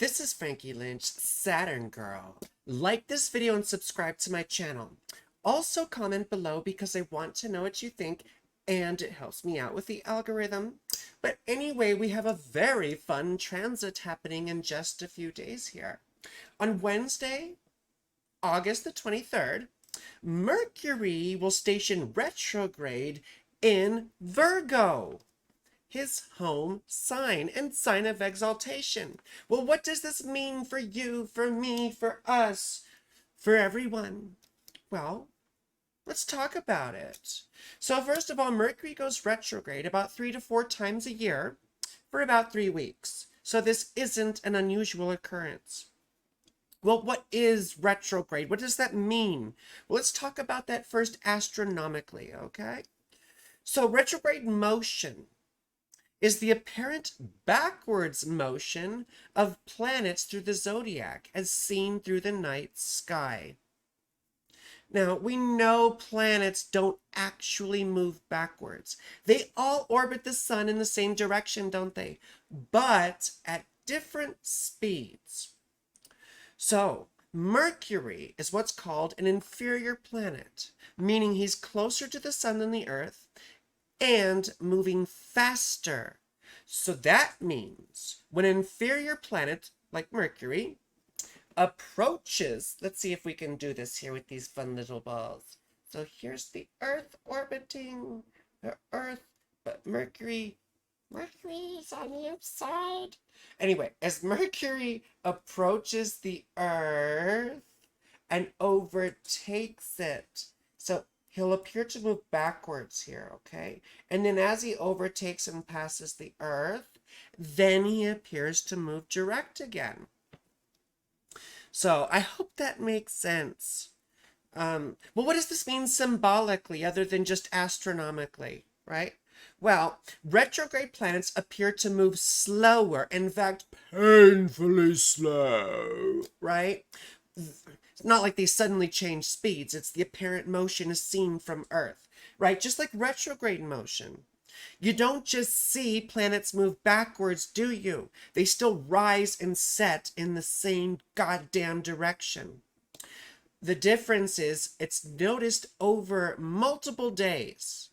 This is Frankie Lynch, Saturn Girl. Like this video and subscribe to my channel. Also comment below because I want to know what you think and it helps me out with the algorithm. But anyway, we have a very fun transit happening in just a few days here. On Wednesday, August the 23rd, Mercury will station retrograde in Virgo, his home sign and sign of exaltation. Well, what does this mean for you, for me, for us, for everyone? Well, let's talk about it. So first of all, Mercury goes retrograde about 3 to 4 times a year for about 3 weeks. So this isn't an unusual occurrence. Well, what is retrograde? What does that mean? Well, let's talk about that first astronomically, okay? So retrograde motion is the apparent backwards motion of planets through the zodiac as seen through the night sky. Now, we know planets don't actually move backwards. They all orbit the sun in the same direction, don't they? But at different speeds. So, Mercury is what's called an inferior planet, meaning he's closer to the sun than the Earth and moving faster. So that means when an inferior planet like Mercury approaches, let's see if we can do this here with these fun little balls. So here's the Earth orbiting the Earth, but Mercury's on the outside. Anyway, as Mercury approaches the Earth and overtakes it, so he'll appear to move backwards here, okay? And then as he overtakes and passes the Earth, then he appears to move direct again. So I hope that makes sense. Well, what does this mean symbolically other than just astronomically, right? Well, retrograde planets appear to move slower, in fact, painfully slow, right? It's not like they suddenly change speeds. It's the apparent motion is seen from Earth, right? Just like retrograde motion. You don't just see planets move backwards, do you? They still rise and set in the same goddamn direction. The difference is it's noticed over multiple days.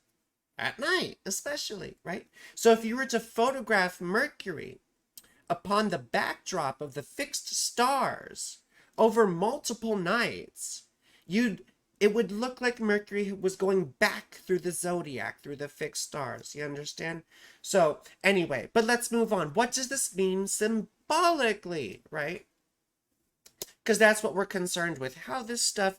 At night, especially, right? So if you were to photograph Mercury upon the backdrop of the fixed stars over multiple nights, it would look like Mercury was going back through the zodiac, through the fixed stars. You understand? So anyway, but let's move on. What does this mean symbolically, right? Because that's what we're concerned with. How this stuff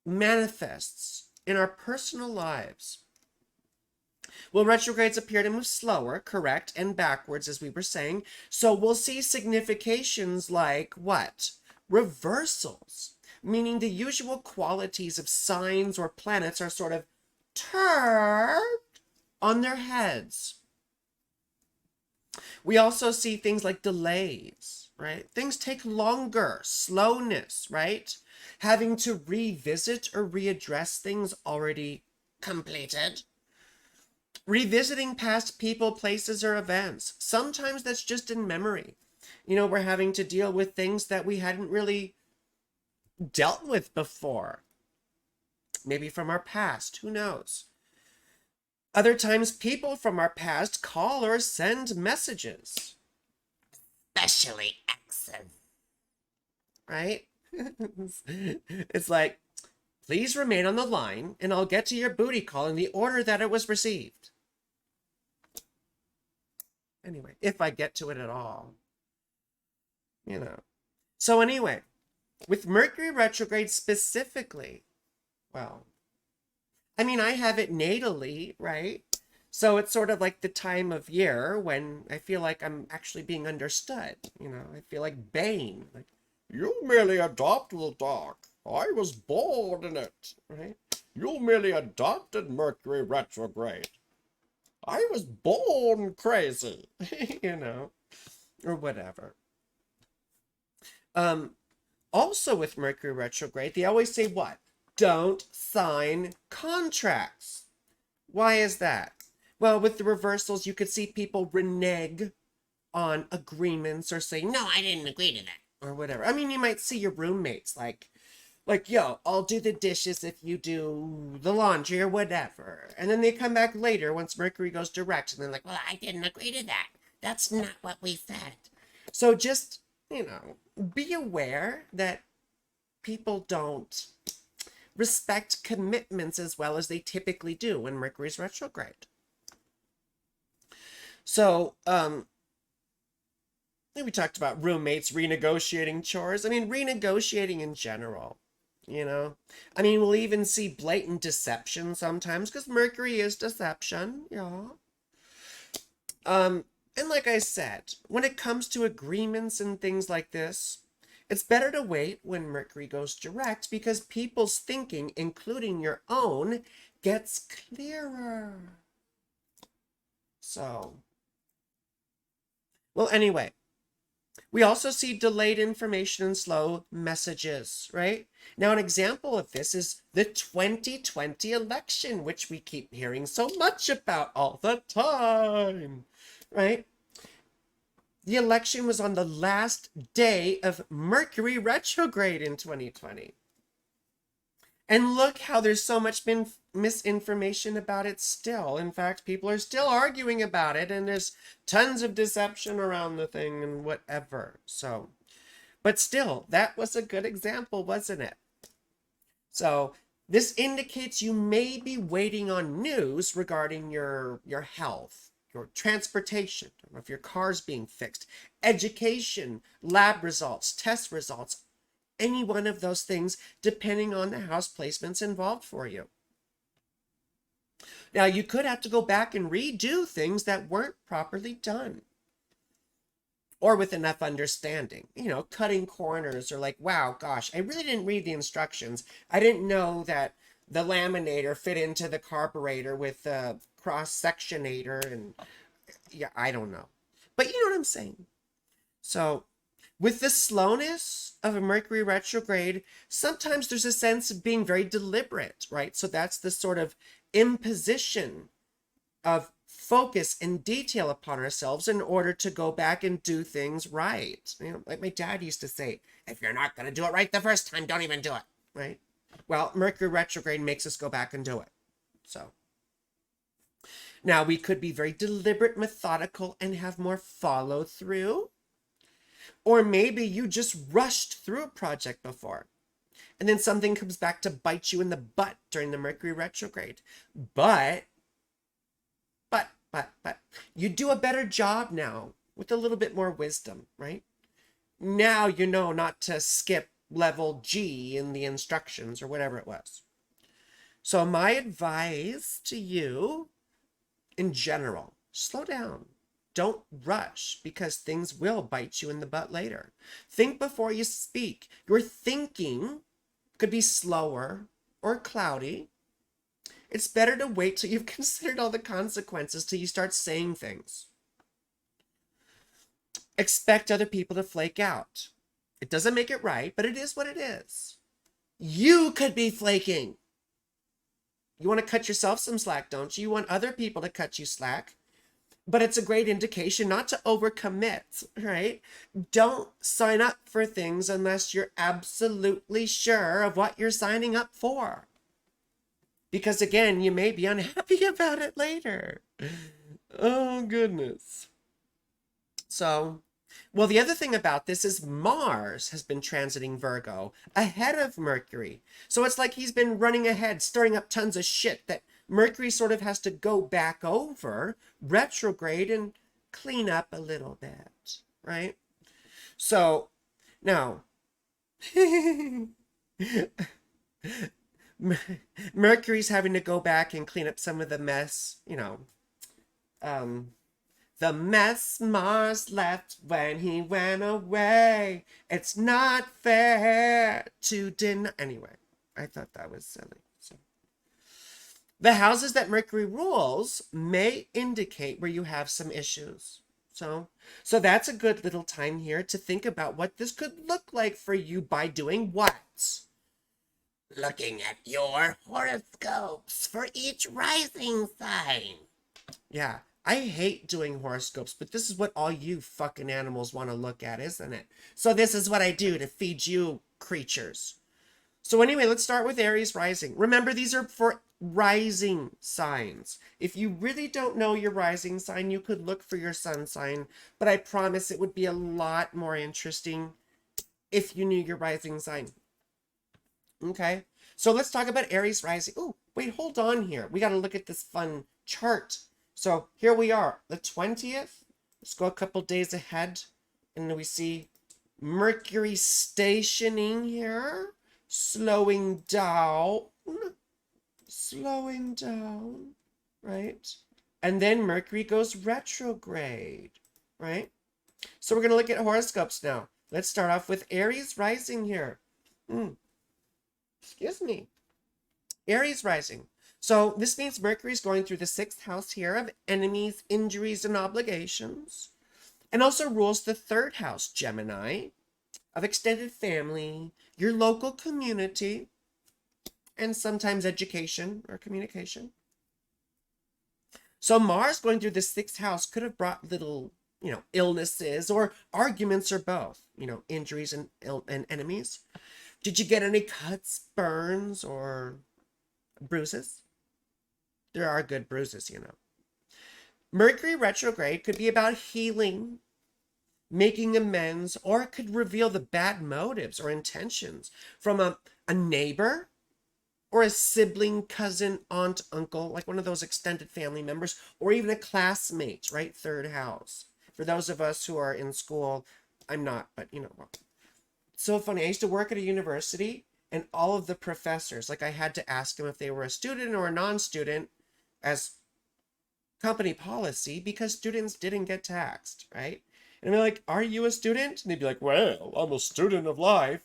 manifests in our personal lives. Well, retrogrades appear to move slower, correct, and backwards, as we were saying. So we'll see significations like what? Reversals, meaning the usual qualities of signs or planets are sort of turned on their heads. We also see things like delays, right? Things take longer, slowness, right? Having to revisit or readdress things already completed. Revisiting past people, places, or events. Sometimes that's just in memory. You know, we're having to deal with things that we hadn't really dealt with before. Maybe from our past, who knows? Other times, people from our past call or send messages. Especially exes. Right? It's like, please remain on the line and I'll get to your booty call in the order that it was received. Anyway, if I get to it at all. You know. So anyway, with Mercury retrograde specifically, well, I mean, I have it natally, right? So it's sort of like the time of year when I feel like I'm actually being understood. You know, I feel like Bane. Like, you merely adopted the dark. I was born in it, right? You merely adopted Mercury retrograde. I was born crazy, you know, or whatever. Also with Mercury retrograde, they always say what? Don't sign contracts. Why is that? Well, with the reversals, you could see people renege on agreements or say, no, I didn't agree to that, or whatever. I mean, you might see your roommates like, yo, I'll do the dishes if you do the laundry or whatever. And then they come back later once Mercury goes direct and they're like, well, I didn't agree to that. That's not what we said. So just, be aware that people don't respect commitments as well as they typically do when Mercury's retrograde. So, we talked about roommates renegotiating chores. I mean, renegotiating in general. I mean, we'll even see blatant deception sometimes because Mercury is deception. Yeah. And like I said, when it comes to agreements and things like this, it's better to wait when Mercury goes direct because people's thinking, including your own, gets clearer. So, well, anyway, we also see delayed information and slow messages, right? Now, an example of this is the 2020 election, which we keep hearing so much about all the time, right? The election was on the last day of Mercury retrograde in 2020. And look how there's so much misinformation about it still. In fact, people are still arguing about it, and there's tons of deception around the thing and whatever. So, but still, that was a good example, wasn't it? So, this indicates you may be waiting on news regarding your health, your transportation, or if your car's being fixed, education, lab results, test results, any one of those things, depending on the house placements involved for you. Now, you could have to go back and redo things that weren't properly done. Or with enough understanding, cutting corners or like, wow, gosh, I really didn't read the instructions. I didn't know that the laminator fit into the carburetor with the cross-sectionator and yeah, I don't know. But you know what I'm saying. So with the slowness of a Mercury retrograde, sometimes there's a sense of being very deliberate, right? So that's the sort of imposition of focus and detail upon ourselves in order to go back and do things right. Like my dad used to say, if you're not going to do it right the first time, don't even do it, right? Well, Mercury retrograde makes us go back and do it. So now we could be very deliberate, methodical, and have more follow through. Or maybe you just rushed through a project before and then something comes back to bite you in the butt during the Mercury retrograde. But you do a better job now with a little bit more wisdom, right? Now you know not to skip level G in the instructions or whatever it was. So my advice to you in general, slow down. Don't rush because things will bite you in the butt later. Think before you speak. Your thinking could be slower or cloudy. It's better to wait till you've considered all the consequences till you start saying things. Expect other people to flake out. It doesn't make it right, but it is what it is. You could be flaking. You want to cut yourself some slack, don't you? You want other people to cut you slack. But it's a great indication not to overcommit, right? Don't sign up for things unless you're absolutely sure of what you're signing up for. Because again, you may be unhappy about it later. Oh, goodness. So, well, the other thing about this is Mars has been transiting Virgo ahead of Mercury. So it's like he's been running ahead, stirring up tons of shit that Mercury sort of has to go back over, retrograde, and clean up a little bit, right? So, now, Mercury's having to go back and clean up some of the mess, the mess Mars left when he went away. It's not fair to deny. Anyway, I thought that was silly. So, the houses that Mercury rules may indicate where you have some issues. So that's a good little time here to think about what this could look like for you by doing what? Looking at your horoscopes for each rising sign. Yeah, I hate doing horoscopes, but this is what all you fucking animals want to look at, isn't it? So this is what I do to feed you creatures. So anyway, let's start with Aries Rising. Remember, these are for rising signs. If you really don't know your rising sign, you could look for your sun sign, but I promise it would be a lot more interesting if you knew your rising sign. Okay, so let's talk about Aries Rising. Oh, wait, hold on here. We got to look at this fun chart. So here we are, the 20th. Let's go a couple days ahead, and we see Mercury stationing here, slowing down, right? And then Mercury goes retrograde, right? So we're going to look at horoscopes now. Let's start off with Aries Rising here. Excuse me. Aries Rising. So this means Mercury's going through the 6th house here of enemies, injuries, and obligations. And also rules the 3rd house, Gemini, of extended family, your local community, and sometimes education or communication. So Mars going through the 6th house could have brought little, illnesses or arguments or both, injuries and enemies. Did you get any cuts, burns, or bruises? There are good bruises, Mercury retrograde could be about healing, making amends, or it could reveal the bad motives or intentions from a neighbor or a sibling, cousin, aunt, uncle, like one of those extended family members, or even a classmate, right? 3rd house. For those of us who are in school, I'm not, but well. So funny. I used to work at a university, and all of the professors, like I had to ask them if they were a student or a non-student as company policy because students didn't get taxed, right? And they're like, are you a student? And they'd be like, well, I'm a student of life.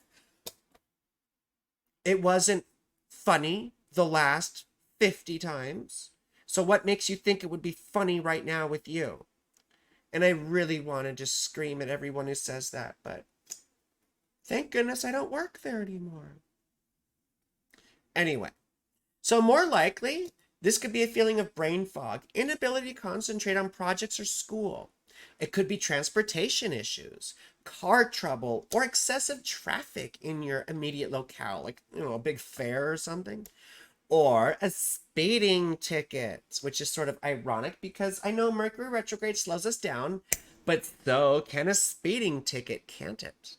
It wasn't funny the last 50 times. So what makes you think it would be funny right now with you? And I really want to just scream at everyone who says that, but thank goodness I don't work there anymore. Anyway, so more likely, this could be a feeling of brain fog, inability to concentrate on projects or school. It could be transportation issues, car trouble, or excessive traffic in your immediate locale, like, a big fair or something. Or a speeding ticket, which is sort of ironic because I know Mercury retrograde slows us down, but so can a speeding ticket, can't it?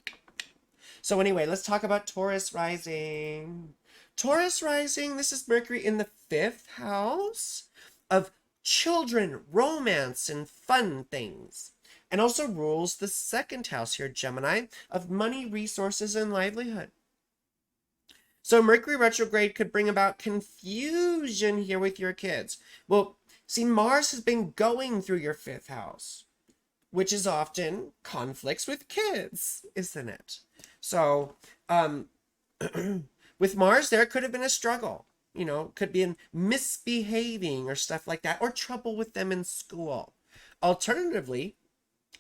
So anyway, let's talk about Taurus Rising. Taurus Rising, this is Mercury in the 5th house of children, romance, and fun things. And also rules the 2nd house here, Gemini, of money, resources, and livelihood. So Mercury retrograde could bring about confusion here with your kids. Well, see, Mars has been going through your 5th house, which is often conflicts with kids, isn't it? So, with Mars, there could have been a struggle, could be in misbehaving or stuff like that, or trouble with them in school. Alternatively,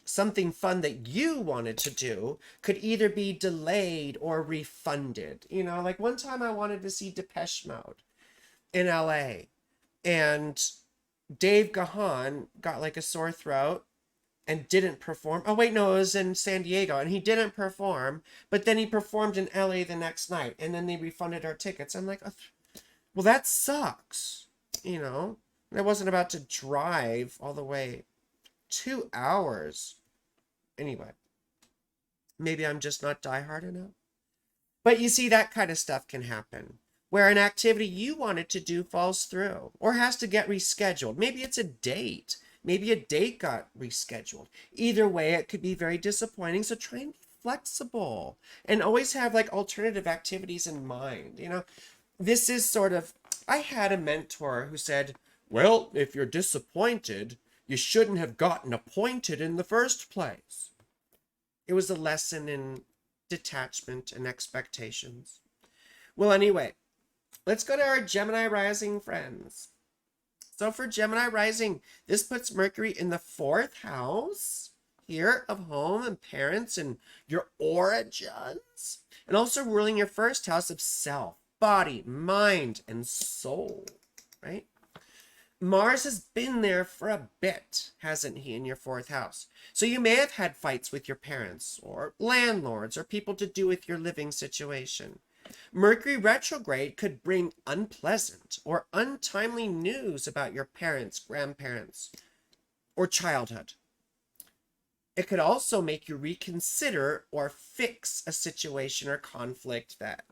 something fun that you wanted to do could either be delayed or refunded. Like one time I wanted to see Depeche Mode in LA, and Dave Gahan got like a sore throat and didn't perform. Oh wait, no, it was in San Diego and he didn't perform, but then he performed in LA the next night and then they refunded our tickets. I'm like, well, that sucks. I wasn't about to drive all the way 2 hours. Anyway, maybe I'm just not diehard enough. But you see, that kind of stuff can happen where an activity you wanted to do falls through or has to get rescheduled. Maybe it's a date. Maybe a date got rescheduled. Either way, it could be very disappointing. So try and be flexible and always have like alternative activities in mind. This is sort of, I had a mentor who said, well, if you're disappointed, you shouldn't have gotten appointed in the first place. It was a lesson in detachment and expectations. Well, anyway, let's go to our Gemini Rising friends. So for Gemini Rising, this puts Mercury in the 4th house here of home and parents and your origins, and also ruling your 1st house of self, body, mind, and soul, right? Mars has been there for a bit, hasn't he, in your fourth house? So you may have had fights with your parents or landlords or people to do with your living situation. Mercury retrograde could bring unpleasant or untimely news about your parents, grandparents, or childhood. It could also make you reconsider or fix a situation or conflict that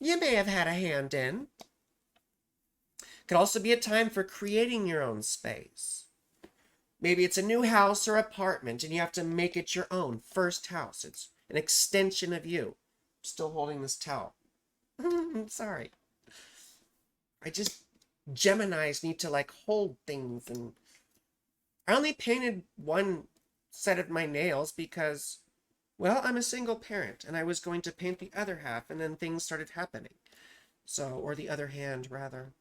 you may have had a hand in. It could also be a time for creating your own space. Maybe it's a new house or apartment and you have to make it your own first house. It's an extension of you. I'm still holding this towel. Sorry. Geminis need to like hold things, and I only painted one set of my nails because, well, I'm a single parent and I was going to paint the other half and then things started happening. So, or the other hand rather.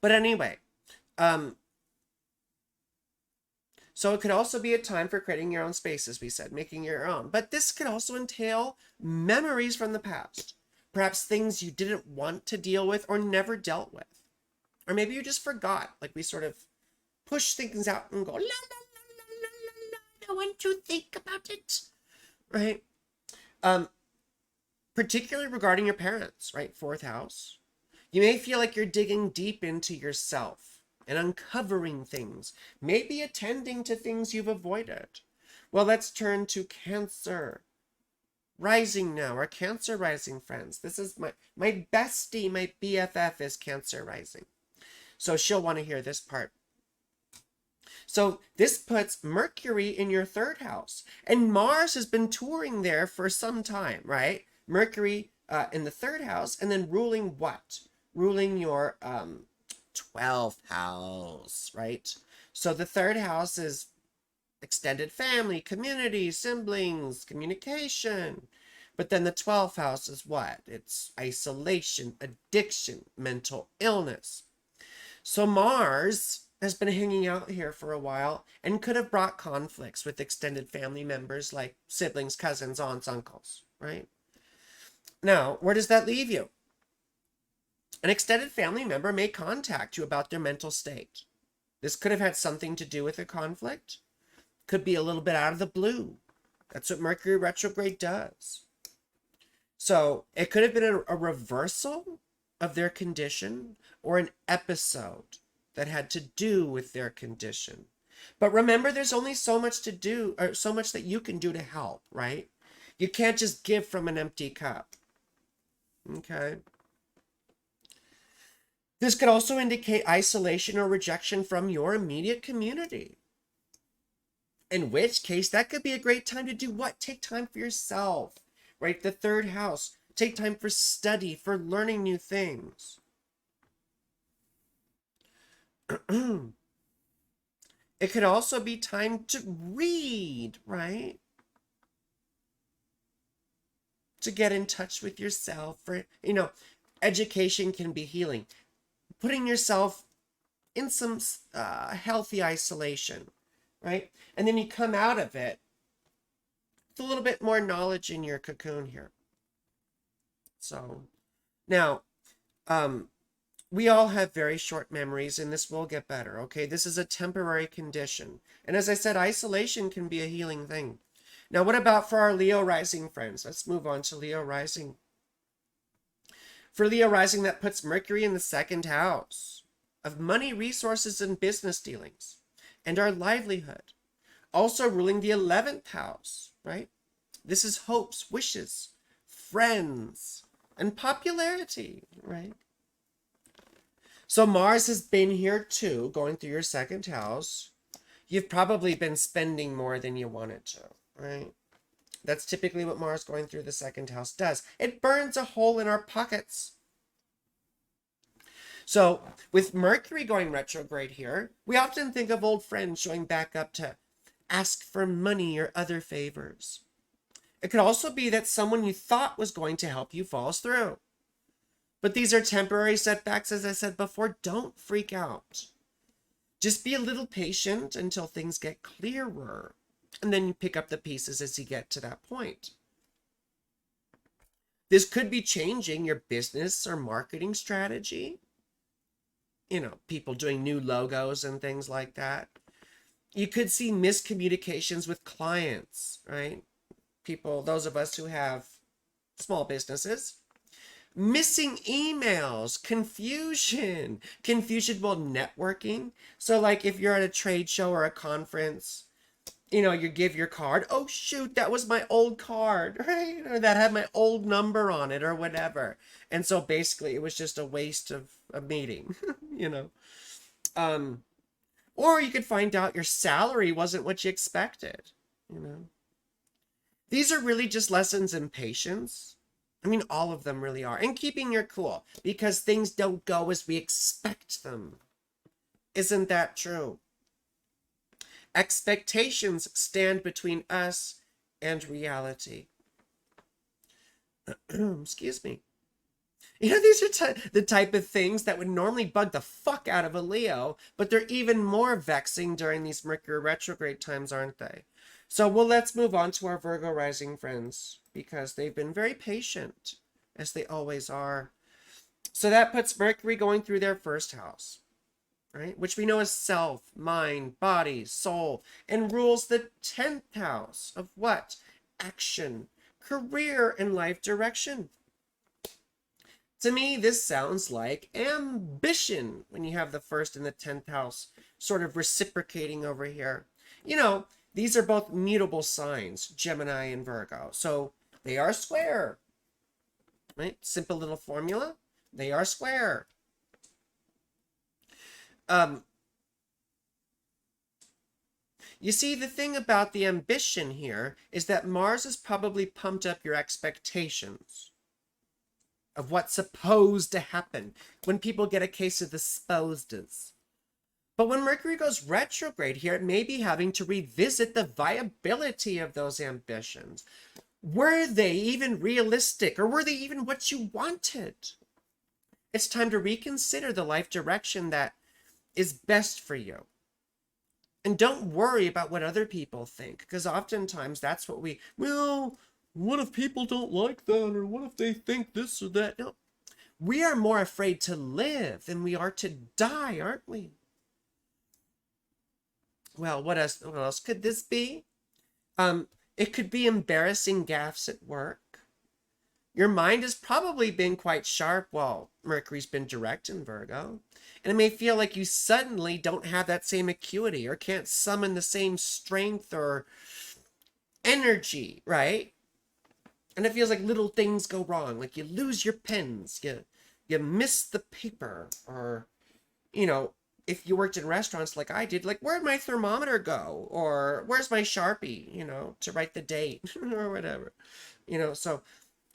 But anyway, so it could also be a time for creating your own space, as we said, making your own. But this could also entail memories from the past. Perhaps things you didn't want to deal with or never dealt with. Or maybe you just forgot, like we sort of push things out and go, la, la, la, la, la, la, I don't want to think about it, right? Particularly regarding your parents, right? Fourth house. You may feel like you're digging deep into yourself and uncovering things, maybe attending to things you've avoided. Well, let's turn to Cancer Rising now, our Cancer Rising friends. This is my bestie, my BFF is Cancer Rising. So she'll want to hear this part. So this puts Mercury in your third house, and Mars has been touring there for some time, right? Mercury in the third house, and then ruling what? Ruling your 12th house, right? So the third house is extended family, community, siblings, communication. But then the 12th house is what? It's isolation, addiction, mental illness. So Mars has been hanging out here for a while and could have brought conflicts with extended family members like siblings, cousins, aunts, uncles, right? Now, where does that leave you? An extended family member may contact you about their mental state. This could have had something to do with a conflict. Could be a little bit out of the blue. That's what Mercury retrograde does. So it could have been a reversal of their condition or an episode that had to do with their condition. But remember, there's only so much to do, or so much that you can do to help, right? You can't just give from an empty cup. Okay. This could also indicate isolation or rejection from your immediate community. In which case, that could be a great time to do what? Take time for yourself, right? The third house. Take time for study, for learning new things. It could also be time to read, right? To get in touch with yourself. For, education can be healing. Putting yourself in some healthy isolation, right? And then you come out of it with a little bit more knowledge in your cocoon here. So now, we all have very short memories, and this will get better, okay? This is a temporary condition. And as I said, isolation can be a healing thing. Now, what about for our Leo Rising friends? Let's move on to Leo Rising. For Leo Rising, that puts Mercury in the second house of money, resources, and business dealings, and our livelihood. Also ruling the 11th house, right? This is hopes, wishes, friends, and popularity, right? So Mars has been here too, going through your second house. You've probably been spending more than you wanted to, right? That's typically what Mars going through the second house does. It burns a hole in our pockets. So with Mercury going retrograde here, we often think of old friends showing back up to ask for money or other favors. It could also be that someone you thought was going to help you falls through. But these are temporary setbacks, as I said before. Don't freak out. Just be a little patient until things get clearer. And then you pick up the pieces as you get to that point. This could be changing your business or marketing strategy. you know, people doing new logos and things like that. You could see miscommunications with clients, right? People, those of us who have small businesses, missing emails, confusion while networking. So like if you're at a trade show or a conference, you know, you give your card. Oh, shoot, that was my old card, right? Or that had my old number on it or whatever. And so basically it was just a waste of a meeting, you know. Um, or you could find out your salary wasn't what you expected, you know. These are really just lessons in patience. I mean, all of them really are. And keeping your cool because things don't go as we expect them. Isn't that true? Expectations stand between us and reality. Excuse me. You know, these are the type of things that would normally bug the fuck out of a Leo, but they're even more vexing during these Mercury retrograde times, aren't they? So, well, let's move on to our Virgo rising friends because they've been very patient, as they always are. So that puts Mercury going through their first house, right? Which we know as self, mind, body, soul, and rules the 10th house of what? Action, career, and life direction. To me, this sounds like ambition when you have the first and the 10th house sort of reciprocating over here. You know, these are both mutable signs, Gemini and Virgo. So they are square, right? Simple little formula. They are square. You see, the thing about the ambition here is that Mars has probably pumped up your expectations of what's supposed to happen when people get a case of the supposeds. But when Mercury goes retrograde here, it may be having to revisit the viability of those ambitions. Were they even realistic, or were they even what you wanted? It's time to reconsider the life direction that is best for you. And don't worry about what other people think, because oftentimes that's what well, what if people don't like that, or what if they think this or that? No, we are more afraid to live than we are to die, aren't we? Well, what else could this be? It could be embarrassing gaffes at work. Your mind has probably been quite sharp while Mercury's been direct in Virgo. And it may feel like you suddenly don't have that same acuity or can't summon the same strength or energy, right? And it feels like little things go wrong, like you lose your pens, you miss the paper, or, you know, if you worked in restaurants like I did, like, where'd my thermometer go? Or where's my Sharpie, you know, to write the date or whatever, you know, so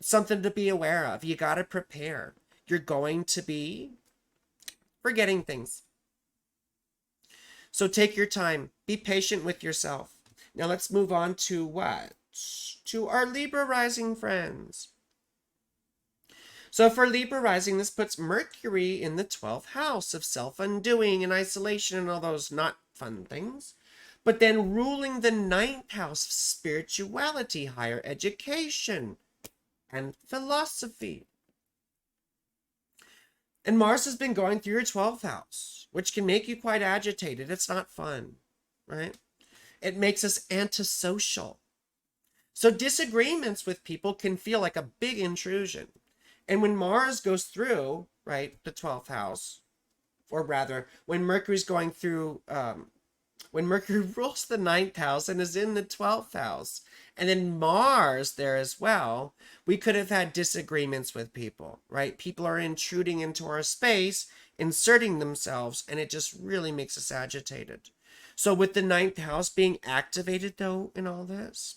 something to be aware of. You got to prepare. You're going to be forgetting things. So take your time. Be patient with yourself. Now let's move on to what? To our Libra rising friends. So for Libra rising, this puts Mercury in the 12th house of self-undoing and isolation and all those not fun things. But then ruling the 9th house of spirituality, higher education, and philosophy. And Mars has been going through your 12th house, which can make you quite agitated. It's not fun, right? It makes us antisocial. So disagreements with people can feel like a big intrusion. And when Mars goes through, right, the 12th house, or rather, when Mercury's going through, when Mercury rules the 9th house and is in the 12th house, and then Mars there as well, we could have had disagreements with people, right? People are intruding into our space, inserting themselves, and it just really makes us agitated. So with the 9th house being activated, though, in all this,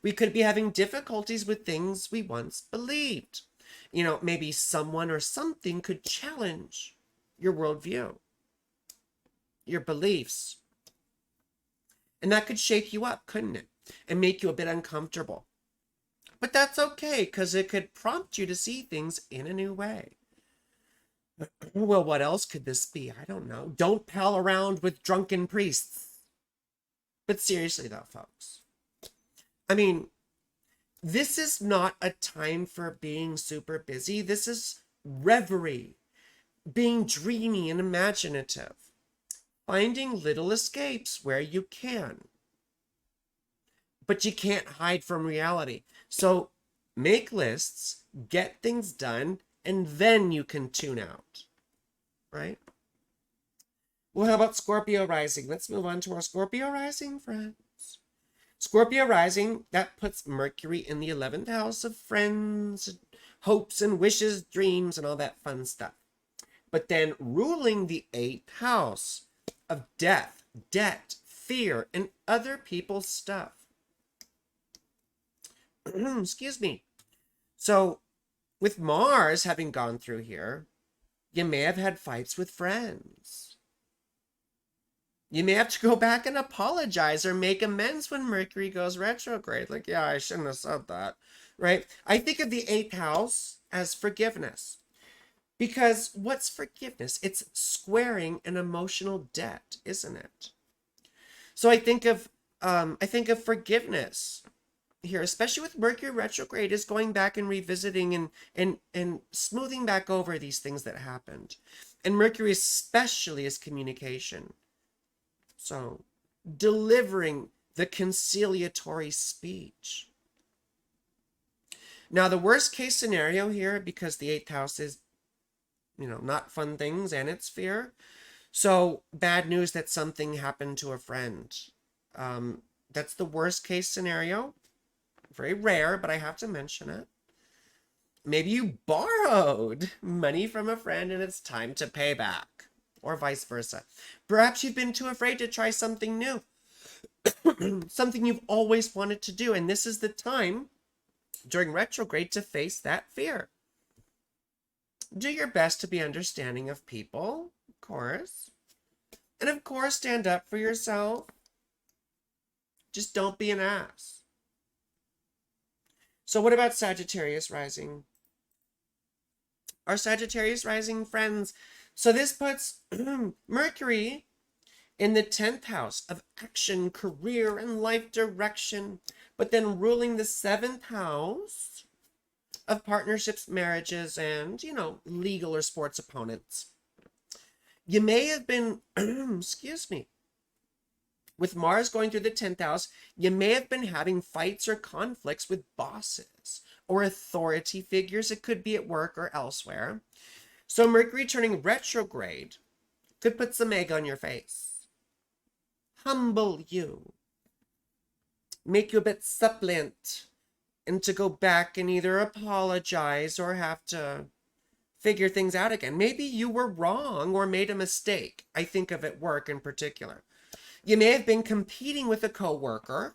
we could be having difficulties with things we once believed. You know, maybe someone or something could challenge your worldview, your beliefs. And that could shake you up, couldn't it? And make you a bit uncomfortable. But that's okay, because it could prompt you to see things in a new way. Well, what else could this be? I don't know. Don't pal around with drunken priests. But seriously, though, folks. I mean, this is not a time for being super busy. This is reverie. being dreamy and imaginative, finding little escapes where you can, but you can't hide from reality. So make lists, get things done, and then you can tune out, right? Well, how about Scorpio Rising? Let's move on to our Scorpio Rising friends. Scorpio Rising, that puts Mercury in the 11th house of friends, hopes and wishes, dreams, and all that fun stuff. But then ruling the 8th house of death, debt, fear, and other people's stuff. Excuse me. So, with Mars having gone through here, you may have had fights with friends. You may have to go back and apologize or make amends when Mercury goes retrograde. Like, yeah, I shouldn't have said that, right? I think of the 8th house as forgiveness. Because what's forgiveness? It's squaring an emotional debt, isn't it? So I think of forgiveness here, especially with Mercury retrograde, is going back and revisiting and smoothing back over these things that happened. And Mercury especially is communication. So delivering the conciliatory speech. Now the worst case scenario here, because the 8th house is, not fun things and it's fear. So bad news that something happened to a friend. That's the worst case scenario. Very rare, but I have to mention it. Maybe you borrowed money from a friend and it's time to pay back, or vice versa. Perhaps you've been too afraid to try something new, something you've always wanted to do, and this is the time during retrograde to face that fear. Do your best to be understanding of people, of course. And of course, stand up for yourself. Just don't be an ass. So what about Sagittarius Rising? Our Sagittarius Rising friends. So this puts Mercury in the 10th house of action, career, and life direction, but then ruling the 7th house of partnerships, marriages, and, legal or sports opponents. You may have been, excuse me, with Mars going through the 10th house, you may have been having fights or conflicts with bosses or authority figures. It could be at work or elsewhere. So Mercury turning retrograde could put some egg on your face, humble you, make you a bit suppliant, and to go back and either apologize or have to figure things out again. Maybe you were wrong or made a mistake. I think of at work in particular. You may have been competing with a coworker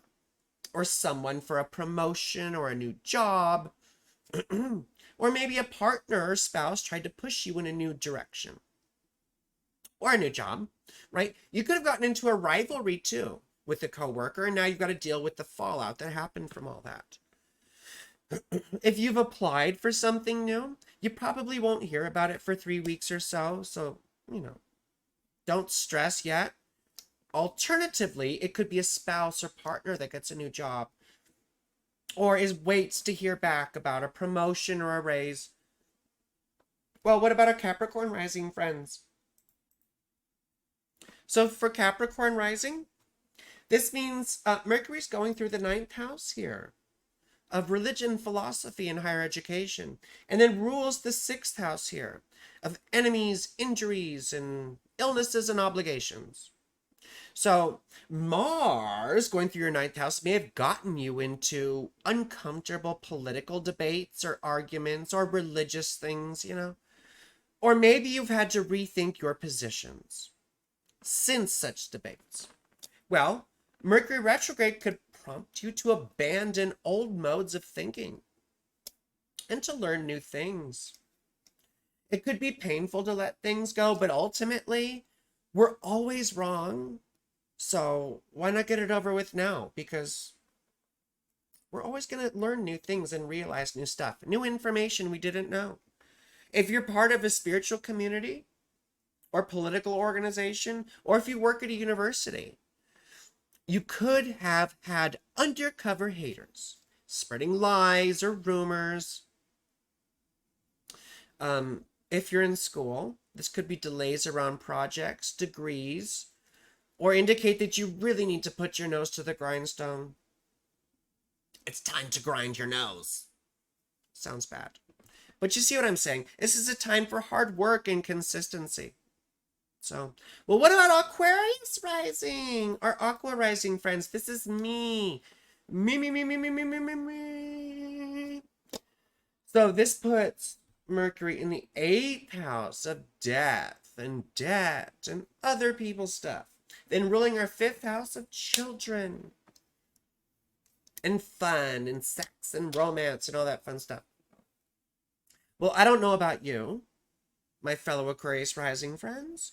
or someone for a promotion or a new job, or maybe a partner or spouse tried to push you in a new direction or a new job, right? You could have gotten into a rivalry too with a coworker, and now you've got to deal with the fallout that happened from all that. If you've applied for something new, you probably won't hear about it for 3 weeks or so. So, don't stress yet. Alternatively, it could be a spouse or partner that gets a new job or waits to hear back about a promotion or a raise. Well, what about our Capricorn Rising friends? So for Capricorn Rising, this means Mercury's going through the 9th house here of religion, philosophy, and higher education, and then rules the 6th house here of enemies, injuries, and illnesses and obligations. So Mars going through your 9th house may have gotten you into uncomfortable political debates or arguments or religious things, or maybe you've had to rethink your positions since such debates. Well, Mercury retrograde could prompt you to abandon old modes of thinking and to learn new things. It could be painful to let things go, but ultimately, we're always wrong. So why not get it over with now? Because we're always going to learn new things and realize new stuff, new information we didn't know. If you're part of a spiritual community or political organization, or if you work at a university, you could have had undercover haters spreading lies or rumors. If you're in school, This could be delays around projects, degrees, or indicate that you really need to put your nose to the grindstone. It's time to grind your nose. Sounds bad. But you see what I'm saying? This is a time for hard work and consistency. So, well, what about Aquarius Rising? Our Aqua Rising friends, this is me. Me. So this puts Mercury in the 8th house of death and debt and other people's stuff. Then ruling our 5th house of children and fun and sex and romance and all that fun stuff. Well, I don't know about you, my fellow Aquarius Rising friends,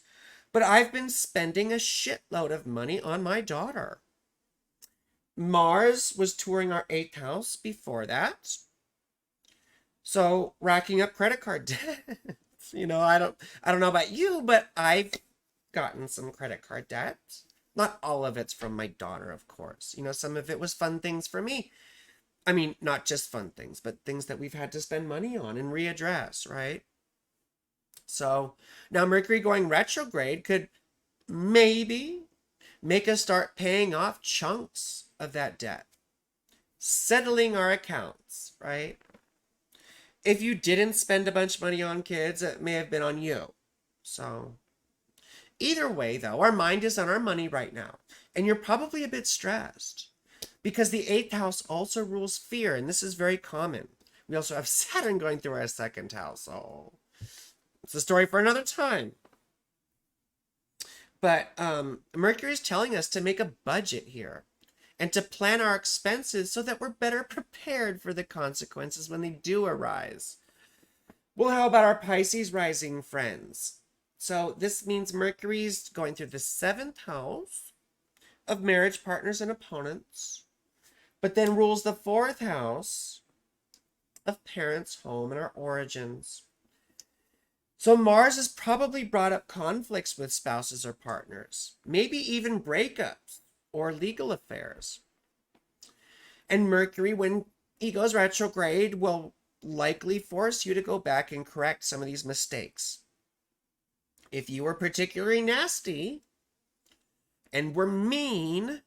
but I've been spending a shitload of money on my daughter. Mars was touring our 8th house before that. So racking up credit card debt. I don't know about you, but I've gotten some credit card debt. Not all of it's from my daughter, of course. Some of it was fun things for me. I mean, not just fun things, but things that we've had to spend money on and readdress, right? So now Mercury going retrograde could maybe make us start paying off chunks of that debt, settling our accounts, right? If you didn't spend a bunch of money on kids, it may have been on you. So either way, though, our mind is on our money right now. And you're probably a bit stressed because the 8th house also rules fear. And this is very common. We also have Saturn going through our 2nd house. So it's a story for another time. But Mercury is telling us to make a budget here and to plan our expenses so that we're better prepared for the consequences when they do arise. Well, how about our Pisces rising friends? So this means Mercury's going through the 7th house of marriage partners and opponents, but then rules the 4th house of parents, home, and our origins. So Mars has probably brought up conflicts with spouses or partners, maybe even breakups or legal affairs. And Mercury, when he goes retrograde, will likely force you to go back and correct some of these mistakes. If you were particularly nasty and were mean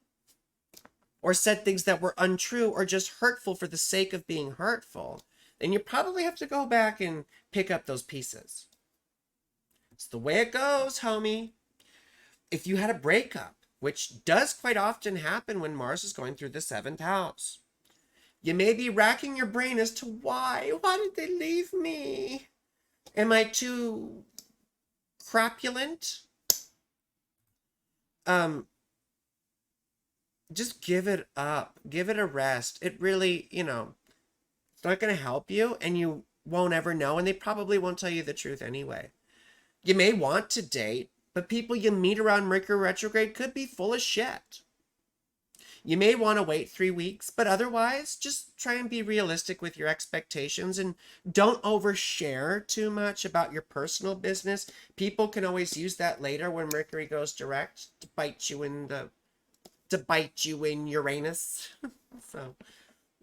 or said things that were untrue or just hurtful for the sake of being hurtful, then you probably have to go back and pick up those pieces. It's the way it goes, homie. If you had a breakup, which does quite often happen when Mars is going through the 7th house, you may be racking your brain as to why. Why did they leave me? Am I too crapulent? Just give it up. Give it a rest. It really, it's not going to help you, and you won't ever know, and they probably won't tell you the truth anyway. You may want to date, but people you meet around Mercury retrograde could be full of shit. You may want to wait 3 weeks, but otherwise, just try and be realistic with your expectations and don't overshare too much about your personal business. People can always use that later when Mercury goes direct to bite you in Uranus. So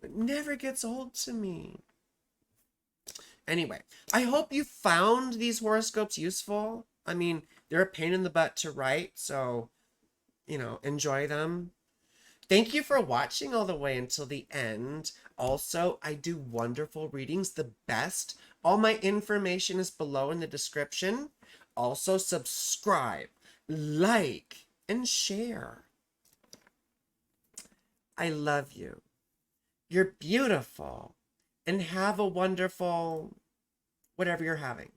it never gets old to me. Anyway, I hope you found these horoscopes useful. I mean, they're a pain in the butt to write, so, enjoy them. Thank you for watching all the way until the end. Also, I do wonderful readings, the best. All my information is below in the description. Also, subscribe, like, and share. I love you. You're beautiful. And have a wonderful whatever you're having.